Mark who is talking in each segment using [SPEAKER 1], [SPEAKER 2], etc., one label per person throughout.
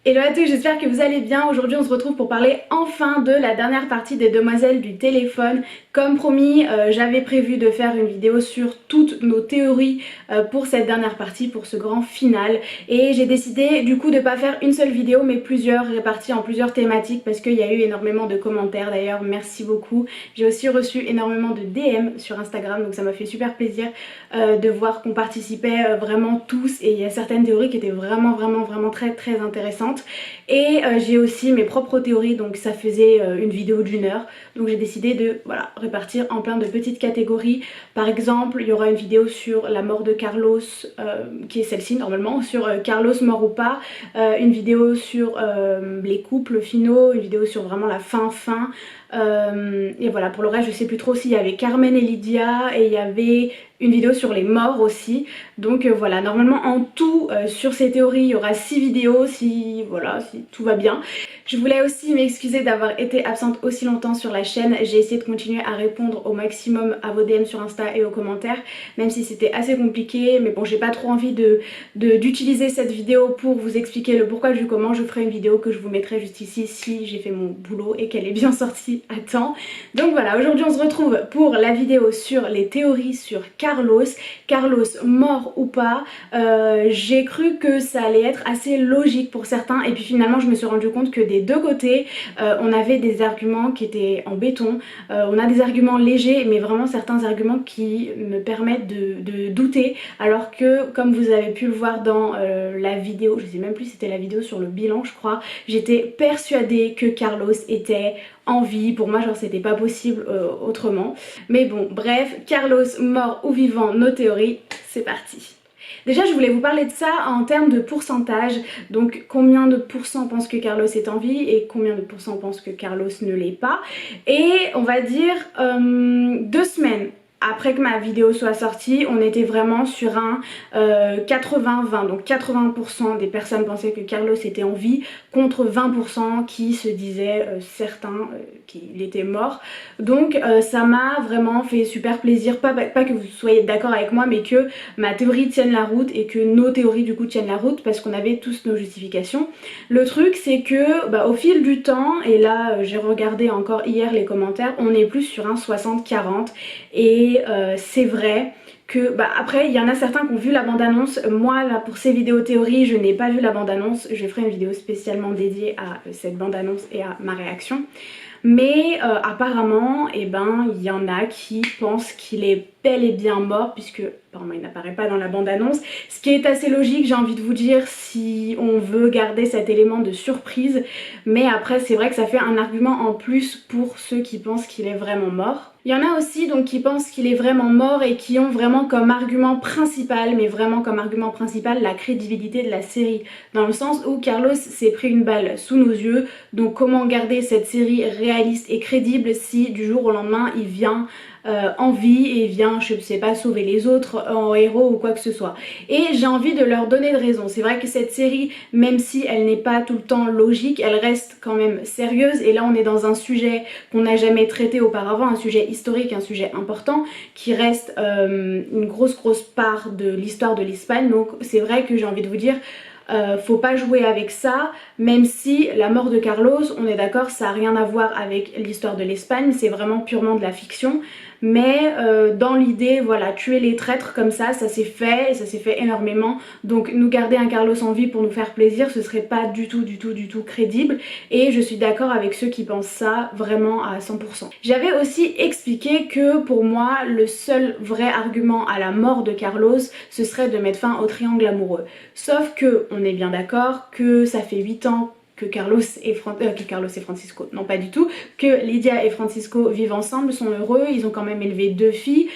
[SPEAKER 1] Hello à tous, j'espère que vous allez bien. Aujourd'hui on se retrouve pour parler enfin de la dernière partie des Demoiselles du téléphone. Comme promis, j'avais prévu de faire une vidéo sur toutes nos théories pour cette dernière partie, pour ce grand final. Et j'ai décidé du coup de pas faire une seule vidéo mais plusieurs, réparties en plusieurs thématiques parce qu'il y a eu énormément de commentaires d'ailleurs, merci beaucoup. J'ai aussi reçu énormément de DM sur Instagram, donc ça m'a fait super plaisir de voir qu'on participait vraiment tous, et il y a certaines théories qui étaient vraiment très intéressantes. Et j'ai aussi mes propres théories, donc ça faisait une vidéo d'1 heure, donc j'ai décidé de voilà, répartir en plein de petites catégories. Par exemple, il y aura une vidéo sur la mort de Carlos, qui est celle-ci normalement, sur Carlos mort ou pas, une vidéo sur les couples finaux, une vidéo sur vraiment la fin. Et voilà, pour le reste je sais plus trop s'il y avait Carmen et Lydia, et il y avait une vidéo sur les morts aussi. Donc voilà, normalement en tout sur ces théories il y aura 6 vidéos si tout va bien. Je voulais aussi m'excuser d'avoir été absente aussi longtemps sur la chaîne. J'ai essayé de continuer à répondre au maximum à vos DM sur Insta et aux commentaires, même si c'était assez compliqué. Mais bon, j'ai pas trop envie d'utiliser cette vidéo pour vous expliquer le pourquoi du comment. Je ferai une vidéo que je vous mettrai juste ici si j'ai fait mon boulot et qu'elle est bien sortie à temps. Donc voilà, aujourd'hui on se retrouve pour la vidéo sur les théories sur Carlos. Carlos mort ou pas. J'ai cru que ça allait être assez logique pour certains, et puis finalement je me suis rendu compte que des deux côtés on avait des arguments qui étaient en béton. On a des arguments légers, mais vraiment certains arguments qui me permettent de douter, alors que comme vous avez pu le voir dans la vidéo, je sais même plus si c'était la vidéo sur le bilan je crois, j'étais persuadée que Carlos était en vie. Pour moi genre c'était pas possible autrement. Mais bon bref, Carlos mort ou vivant, nos théories, c'est parti. Déjà je voulais vous parler de ça en termes de pourcentage, donc combien de pourcents pensent que Carlos est en vie et combien de pourcents pensent que Carlos ne l'est pas. Et on va dire 2 semaines après que ma vidéo soit sortie, on était vraiment sur un 80-20, donc 80% des personnes pensaient que Carlos était en vie contre 20% qui se disaient certains qu'il était mort. Donc ça m'a vraiment fait super plaisir, pas que vous soyez d'accord avec moi, mais que ma théorie tienne la route et que nos théories du coup tiennent la route, parce qu'on avait tous nos justifications. Le truc c'est que au fil du temps, et là j'ai regardé encore hier les commentaires, on est plus sur un 60-40, et c'est vrai que après il y en a certains qui ont vu la bande-annonce. Moi là pour ces vidéos théories je n'ai pas vu la bande-annonce, je ferai une vidéo spécialement dédiée à cette bande-annonce et à ma réaction. Mais apparemment, il y en a qui pensent qu'il est bel et bien mort, puisque apparemment il n'apparaît pas dans la bande-annonce. Ce qui est assez logique, j'ai envie de vous dire, si on veut garder cet élément de surprise. Mais après, c'est vrai que ça fait un argument en plus pour ceux qui pensent qu'il est vraiment mort. Il y en a aussi donc qui pensent qu'il est vraiment mort et qui ont vraiment comme argument principal, mais vraiment comme argument principal, la crédibilité de la série. Dans le sens où Carlos s'est pris une balle sous nos yeux, donc comment garder cette série réaliste et crédible si du jour au lendemain il vient en vie et vient, je sais pas, sauver les autres en héros ou quoi que ce soit. Et j'ai envie de leur donner de raison. C'est vrai que cette série, même si elle n'est pas tout le temps logique, elle reste quand même sérieuse, et là on est dans un sujet qu'on n'a jamais traité auparavant, un sujet historique, un sujet important, qui reste une grosse part de l'histoire de l'Espagne. Donc c'est vrai que j'ai envie de vous dire, faut pas jouer avec ça, même si la mort de Carlos, on est d'accord, ça a rien à voir avec l'histoire de l'Espagne, c'est vraiment purement de la fiction. Mais dans l'idée, voilà, tuer les traîtres comme ça s'est fait, et ça s'est fait énormément. Donc nous garder un Carlos en vie pour nous faire plaisir, ce serait pas du tout crédible. Et je suis d'accord avec ceux qui pensent ça vraiment à 100%. J'avais aussi expliqué que pour moi, le seul vrai argument à la mort de Carlos, ce serait de mettre fin au triangle amoureux. Sauf que on est bien d'accord que ça fait 8 ans que Carlos et Francisco, non pas du tout, que Lydia et Francisco vivent ensemble, sont heureux, ils ont quand même élevé 2 filles.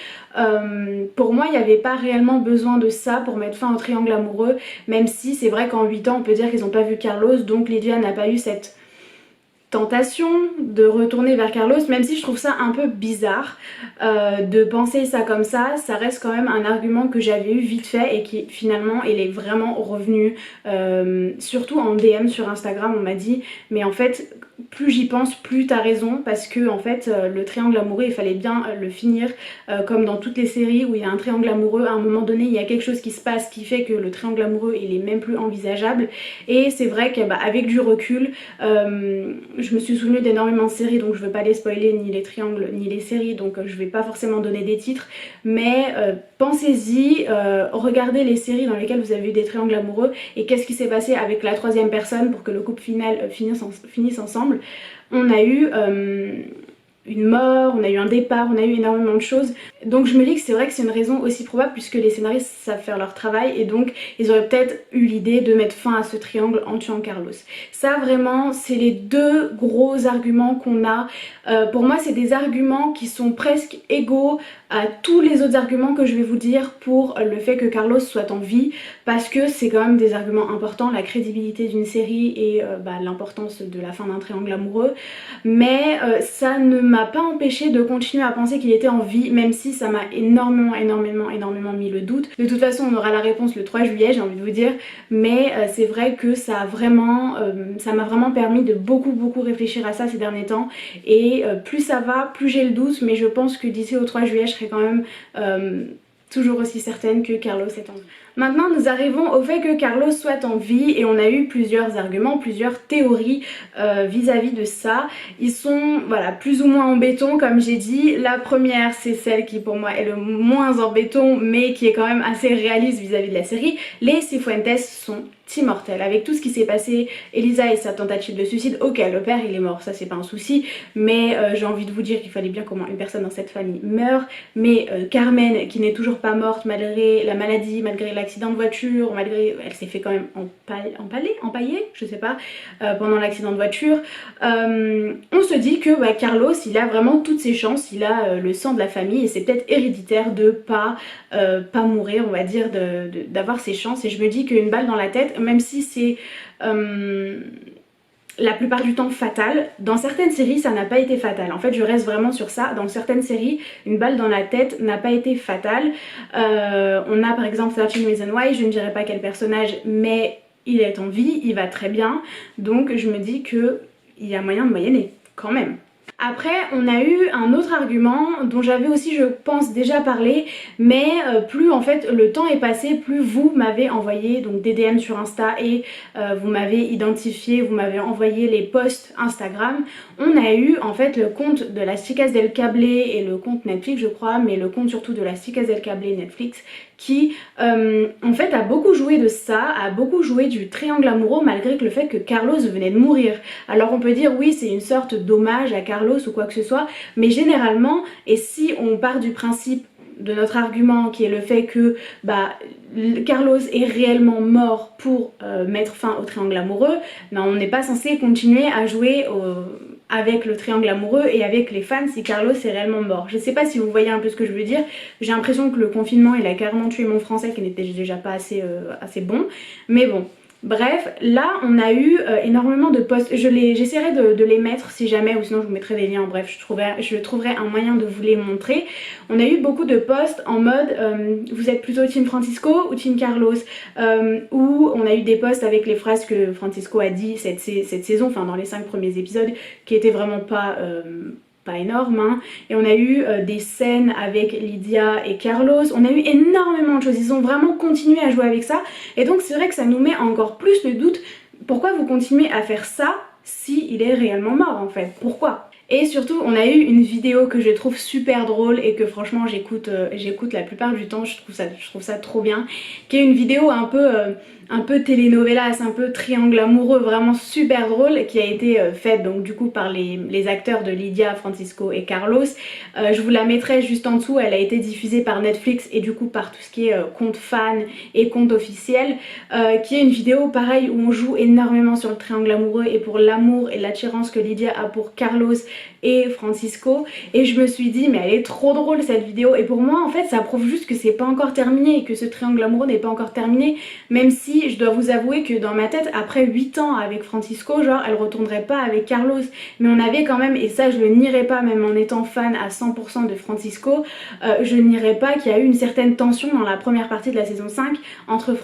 [SPEAKER 1] Pour moi il n'y avait pas réellement besoin de ça pour mettre fin au triangle amoureux, même si c'est vrai qu'en 8 ans on peut dire qu'ils n'ont pas vu Carlos, donc Lydia n'a pas eu cette tentation de retourner vers Carlos, même si je trouve ça un peu bizarre de penser ça comme ça reste quand même un argument que j'avais eu vite fait et qui finalement il est vraiment revenu, surtout en DM sur Instagram. On m'a dit mais en fait plus j'y pense plus t'as raison, parce que en fait le triangle amoureux il fallait bien le finir comme dans toutes les séries où il y a un triangle amoureux, à un moment donné il y a quelque chose qui se passe qui fait que le triangle amoureux il est même plus envisageable. Et c'est vrai que avec du recul je me suis souvenue d'énormément de séries, donc je veux pas les spoiler, ni les triangles ni les séries, donc je vais pas forcément donner des titres, mais pensez-y, regardez les séries dans lesquelles vous avez eu des triangles amoureux et qu'est-ce qui s'est passé avec la troisième personne pour que le couple final finisse ensemble. On a eu une mort, on a eu un départ, on a eu énormément de choses. Donc je me dis que c'est vrai que c'est une raison aussi probable, puisque les scénaristes savent faire leur travail et donc ils auraient peut-être eu l'idée de mettre fin à ce triangle en tuant Carlos. Ça vraiment c'est les deux gros arguments qu'on a. Pour moi c'est des arguments qui sont presque égaux à tous les autres arguments que je vais vous dire pour le fait que Carlos soit en vie, parce que c'est quand même des arguments importants, la crédibilité d'une série et l'importance de la fin d'un triangle amoureux. Mais ça ne m'a pas empêché de continuer à penser qu'il était en vie, même si ça m'a énormément mis le doute. De toute façon on aura la réponse le 3 juillet, j'ai envie de vous dire, mais c'est vrai que ça m'a vraiment permis de beaucoup réfléchir à ça ces derniers temps, et plus ça va, plus j'ai le doute, mais je pense que d'ici au 3 juillet je serai quand même toujours aussi certaine que Carlos est en vie. Maintenant nous arrivons au fait que Carlos soit en vie, et on a eu plusieurs arguments, plusieurs théories vis-à-vis de ça. Ils sont voilà plus ou moins en béton comme j'ai dit. La première c'est celle qui pour moi est le moins en béton mais qui est quand même assez réaliste vis-à-vis de la série. Les Cifuentes sont immortels. Avec tout ce qui s'est passé, Elisa et sa tentative de suicide, ok le père il est mort, ça c'est pas un souci, mais j'ai envie de vous dire qu'il fallait bien comment une personne dans cette famille meurt. Mais Carmen qui n'est toujours pas morte malgré la maladie, malgré l'accident de voiture, malgré elle s'est fait quand même empailler, je sais pas, pendant l'accident de voiture, on se dit que Carlos il a vraiment toutes ses chances, il a le sang de la famille et c'est peut-être héréditaire de pas mourir, on va dire, d'avoir ses chances. Et je me dis qu'une balle dans la tête, même si c'est la plupart du temps fatal, dans certaines séries ça n'a pas été fatal. En fait je reste vraiment sur ça, dans certaines séries une balle dans la tête n'a pas été fatale. On a par exemple 13 Reasons Why, je ne dirais pas quel personnage, mais il est en vie, il va très bien, donc je me dis que il y a moyen de moyenner quand même. Après on a eu un autre argument dont j'avais aussi je pense déjà parlé, mais plus en fait le temps est passé, plus vous m'avez envoyé donc des DM sur Insta et vous m'avez identifié, vous m'avez envoyé les posts Instagram. On a eu en fait le compte de Las Chicas del Cable et le compte Netflix je crois, mais le compte surtout de Las Chicas del Cable et Netflix qui en fait a beaucoup joué de ça, a beaucoup joué du triangle amoureux malgré que le fait que Carlos venait de mourir. Alors on peut dire oui c'est une sorte d'hommage à Carlos ou quoi que ce soit, mais généralement, et si on part du principe de notre argument qui est le fait que Carlos est réellement mort pour mettre fin au triangle amoureux, on n'est pas censé continuer à jouer avec le triangle amoureux et avec les fans si Carlos est réellement mort. Je sais pas si vous voyez un peu ce que je veux dire, j'ai l'impression que le confinement il a carrément tué mon français qui n'était déjà pas assez bon, mais bon. Bref, là on a eu énormément de posts, j'essaierai de les mettre si jamais, ou sinon je vous mettrai des liens, bref je trouverai un moyen de vous les montrer. On a eu beaucoup de posts en mode vous êtes plutôt team Francisco ou team Carlos, où on a eu des posts avec les phrases que Francisco a dit cette saison, enfin dans les 5 premiers épisodes, qui étaient vraiment pas énorme, hein. Et on a eu des scènes avec Lydia et Carlos, on a eu énormément de choses, ils ont vraiment continué à jouer avec ça, et donc c'est vrai que ça nous met encore plus le doute, pourquoi vous continuez à faire ça si il est réellement mort en fait, pourquoi? Et surtout on a eu une vidéo que je trouve super drôle et que franchement j'écoute la plupart du temps, je trouve ça trop bien, qui est une vidéo un peu telenovelas, un peu triangle amoureux, vraiment super drôle, qui a été faite donc du coup par les acteurs de Lydia, Francisco et Carlos. Je vous la mettrai juste en dessous, elle a été diffusée par Netflix et du coup par tout ce qui est compte fan et compte officiel, qui est une vidéo pareil où on joue énormément sur le triangle amoureux et pour l'amour et l'attirance que Lydia a pour Carlos et Francisco, et je me suis dit mais elle est trop drôle cette vidéo, et pour moi en fait ça prouve juste que c'est pas encore terminé et que ce triangle amoureux n'est pas encore terminé, même si si je dois vous avouer que dans ma tête, après 8 ans avec Francisco, genre elle retournerait pas avec Carlos, mais on avait quand même, et ça je le nierai pas même en étant fan à 100% de Francisco, je nierai pas qu'il y a eu une certaine tension dans la première partie de la saison 5 entre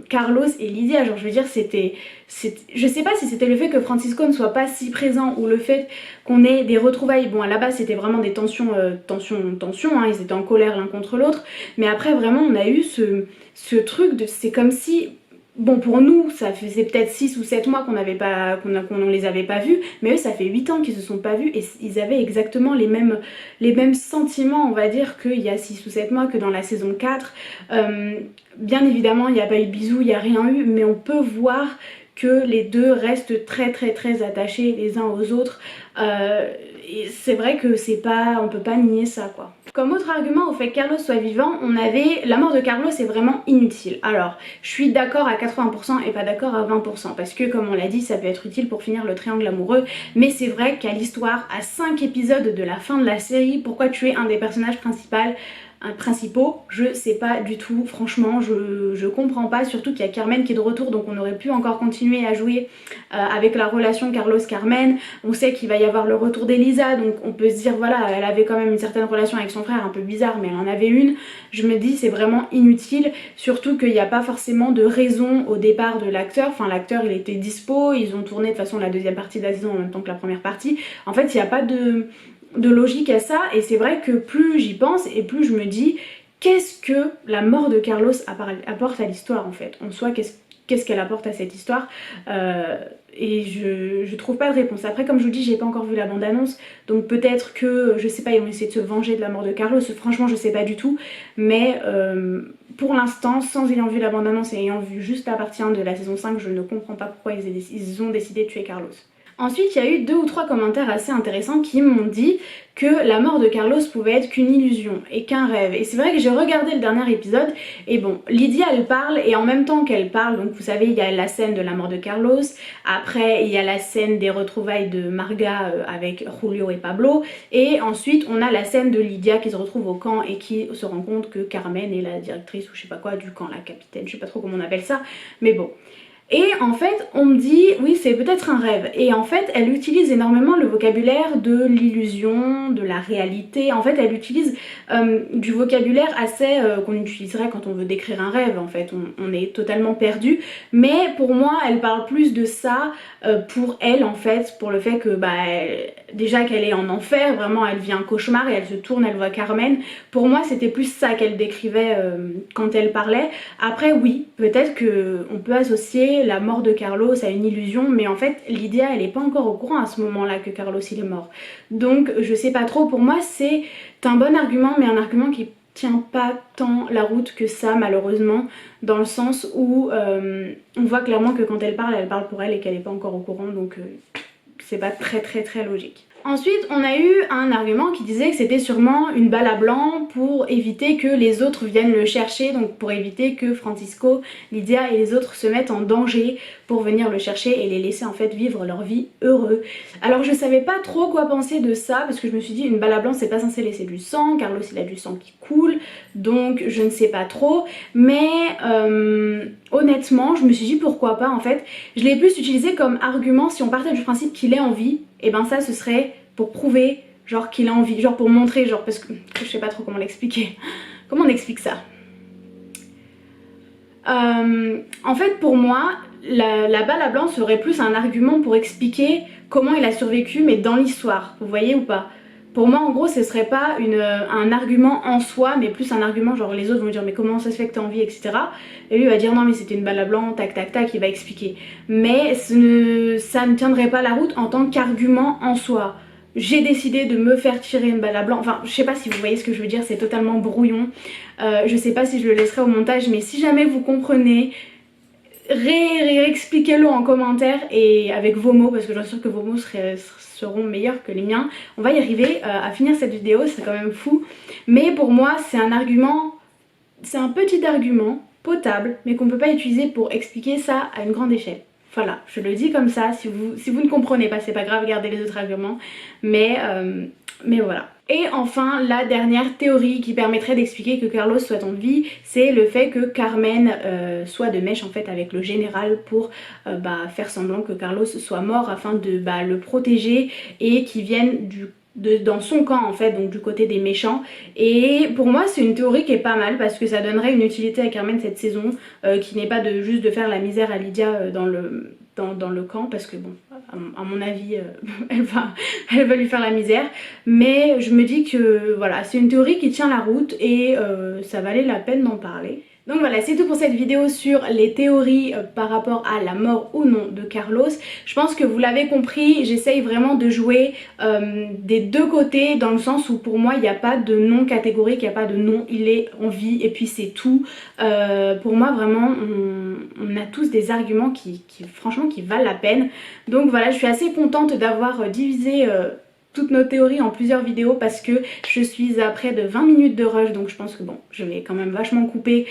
[SPEAKER 1] Carlos et Lydia. Genre je veux dire je sais pas si c'était le fait que Francisco ne soit pas si présent ou le fait qu'on ait des retrouvailles. Bon, à la base c'était vraiment des tensions, hein, ils étaient en colère l'un contre l'autre, mais après vraiment on a eu ce truc de, c'est comme si, bon pour nous ça faisait peut-être 6 ou 7 mois qu'on les avait pas vus, mais eux ça fait 8 ans qu'ils se sont pas vus et ils avaient exactement les mêmes sentiments, on va dire, qu'il y a 6 ou 7 mois, que dans la saison 4. Bien évidemment il n'y a pas eu de bisous, il n'y a rien eu, mais on peut voir que les deux restent très très très attachés les uns aux autres. Et c'est vrai que on peut pas nier ça quoi. Comme autre argument au fait que Carlos soit vivant, on avait la mort de Carlos est vraiment inutile. Alors je suis d'accord à 80% et pas d'accord à 20% parce que comme on l'a dit ça peut être utile pour finir le triangle amoureux, mais c'est vrai qu'à l'histoire, à 5 épisodes de la fin de la série, pourquoi tuer un des personnages principaux, je sais pas du tout, franchement je comprends pas, surtout qu'il y a Carmen qui est de retour, donc on aurait pu encore continuer à jouer avec la relation Carlos-Carmen. On sait qu'il va y avoir le retour d'Elisa, donc on peut se dire voilà, elle avait quand même une certaine relation avec son frère un peu bizarre, mais elle en avait une. Je me dis c'est vraiment inutile, surtout qu'il n'y a pas forcément de raison au départ de l'acteur. Enfin l'acteur il était dispo, ils ont tourné de toute façon la deuxième partie de la saison en même temps que la première partie. En fait il n'y a pas de logique à ça, et c'est vrai que plus j'y pense et plus je me dis qu'est-ce que la mort de Carlos apporte à l'histoire en fait. En soi, qu'est-ce qu'elle apporte à cette histoire, et je trouve pas de réponse. Après comme je vous dis, j'ai pas encore vu la bande-annonce, donc peut-être que, je sais pas, ils vont essayer de se venger de la mort de Carlos, franchement je sais pas du tout, mais pour l'instant, sans ayant vu la bande-annonce et ayant vu juste la partie 1 de la saison 5, je ne comprends pas pourquoi ils ont décidé de tuer Carlos. Ensuite, il y a eu 2 ou 3 commentaires assez intéressants qui m'ont dit que la mort de Carlos pouvait être qu'une illusion et qu'un rêve. Et c'est vrai que j'ai regardé le dernier épisode et bon, Lydia elle parle, et en même temps qu'elle parle, donc vous savez il y a la scène de la mort de Carlos, après il y a la scène des retrouvailles de Marga avec Julio et Pablo, et ensuite on a la scène de Lydia qui se retrouve au camp et qui se rend compte que Carmen est la directrice ou je sais pas quoi du camp, la capitaine, je sais pas trop comment on appelle ça, mais bon. Et en fait on me dit oui c'est peut-être un rêve, et en fait elle utilise énormément le vocabulaire de l'illusion, de la réalité. En fait elle utilise du vocabulaire assez qu'on utiliserait quand on veut décrire un rêve. En fait on est totalement perdu, mais pour moi elle parle plus de ça pour elle en fait, pour le fait que déjà qu'elle est en enfer, vraiment elle vit un cauchemar et elle se tourne, elle voit Carmen. Pour moi c'était plus ça qu'elle décrivait quand elle parlait. Après oui, peut-être qu'on peut associer la mort de Carlos à une illusion, mais en fait Lydia elle est pas encore au courant à ce moment là que Carlos il est mort, donc je sais pas trop. Pour moi c'est un bon argument, mais un argument qui tient pas tant la route que ça malheureusement, dans le sens où on voit clairement que quand elle parle pour elle et qu'elle est pas encore au courant, donc c'est pas très logique. Ensuite on a eu un argument qui disait que c'était sûrement une balle à blanc pour éviter que les autres viennent le chercher, donc pour éviter que Francisco, Lydia et les autres se mettent en danger pour venir le chercher et les laisser en fait vivre leur vie heureux. Alors je savais pas trop quoi penser de ça, parce que je me suis dit une balle à blanc c'est pas censé laisser du sang, Carlos il a du sang qui coule, donc je ne sais pas trop, mais honnêtement je me suis dit pourquoi pas en fait. Je l'ai plus utilisé comme argument si on partait du principe qu'il est en vie, et ben ça ce serait pour prouver genre qu'il a envie, genre pour montrer, genre parce que je sais pas trop comment l'expliquer. Comment on explique ça? En fait pour moi la balle à blanc serait plus un argument pour expliquer comment il a survécu, mais dans l'histoire, vous voyez ou pas? Pour moi en gros ce serait pas un argument en soi, mais plus un argument genre les autres vont dire mais comment ça se fait que t'as envie, etc. Et lui il va dire non mais c'était une balle à blanc, tac tac tac, il va expliquer. Mais ça ne tiendrait pas la route en tant qu'argument en soi. J'ai décidé de me faire tirer une balle à blanc, enfin je sais pas si vous voyez ce que je veux dire, c'est totalement brouillon. Je sais pas si je le laisserai au montage, mais si jamais vous comprenez, réexpliquez-le en commentaire et avec vos mots, parce que j'en suis sûre que vos mots seront meilleurs que les miens. On va y arriver à finir cette vidéo, c'est quand même fou. Mais pour moi c'est un argument, c'est un petit argument potable, mais qu'on peut pas utiliser pour expliquer ça à une grande échelle. Voilà, je le dis comme ça, si vous ne comprenez pas c'est pas grave, gardez les autres arguments, mais Mais voilà. Et enfin, la dernière théorie qui permettrait d'expliquer que Carlos soit en vie, c'est le fait que Carmen soit de mèche en fait avec le général pour faire semblant que Carlos soit mort afin de le protéger et qu'il vienne dans son camp en fait, donc du côté des méchants. Et pour moi c'est une théorie qui est pas mal parce que ça donnerait une utilité à Carmen cette saison, qui n'est pas juste de faire la misère à Lydia dans le camp, parce que bon, à mon avis elle va lui faire la misère, mais je me dis que voilà, c'est une théorie qui tient la route et ça valait la peine d'en parler. Donc voilà, c'est tout pour cette vidéo sur les théories par rapport à la mort ou non de Carlos. Je pense que vous l'avez compris, j'essaye vraiment de jouer des deux côtés, dans le sens où pour moi il n'y a pas de non catégorique, il n'y a pas de non, il est en vie et puis c'est tout. Pour moi vraiment on a tous des arguments qui franchement qui valent la peine. Donc voilà, je suis assez contente d'avoir divisé toutes nos théories en plusieurs vidéos parce que je suis à près de 20 minutes de rush, donc je pense que bon, je vais quand même vachement couper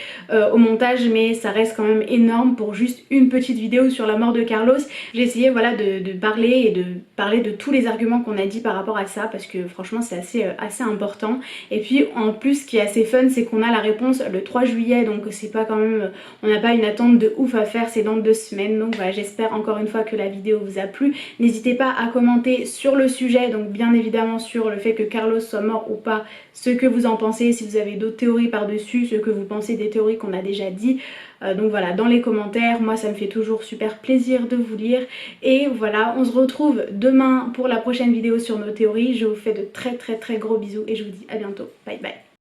[SPEAKER 1] au montage, mais ça reste quand même énorme pour juste une petite vidéo sur la mort de Carlos. J'ai essayé voilà de parler et de parler de tous les arguments qu'on a dit par rapport à ça, parce que franchement c'est assez important. Et puis en plus ce qui est assez fun, c'est qu'on a la réponse le 3 juillet, donc c'est pas quand même, on n'a pas une attente de ouf à faire, c'est dans 2 semaines. Donc voilà, j'espère encore une fois que la vidéo vous a plu. N'hésitez pas à commenter sur le sujet, donc bien évidemment sur le fait que Carlos soit mort ou pas, ce que vous en pensez, si vous avez d'autres théories par-dessus, ce que vous pensez des théories qu'on a déjà dit. Donc voilà, dans les commentaires, moi ça me fait toujours super plaisir de vous lire. Et voilà, on se retrouve demain pour la prochaine vidéo sur nos théories. Je vous fais de très gros bisous et je vous dis à bientôt. Bye bye.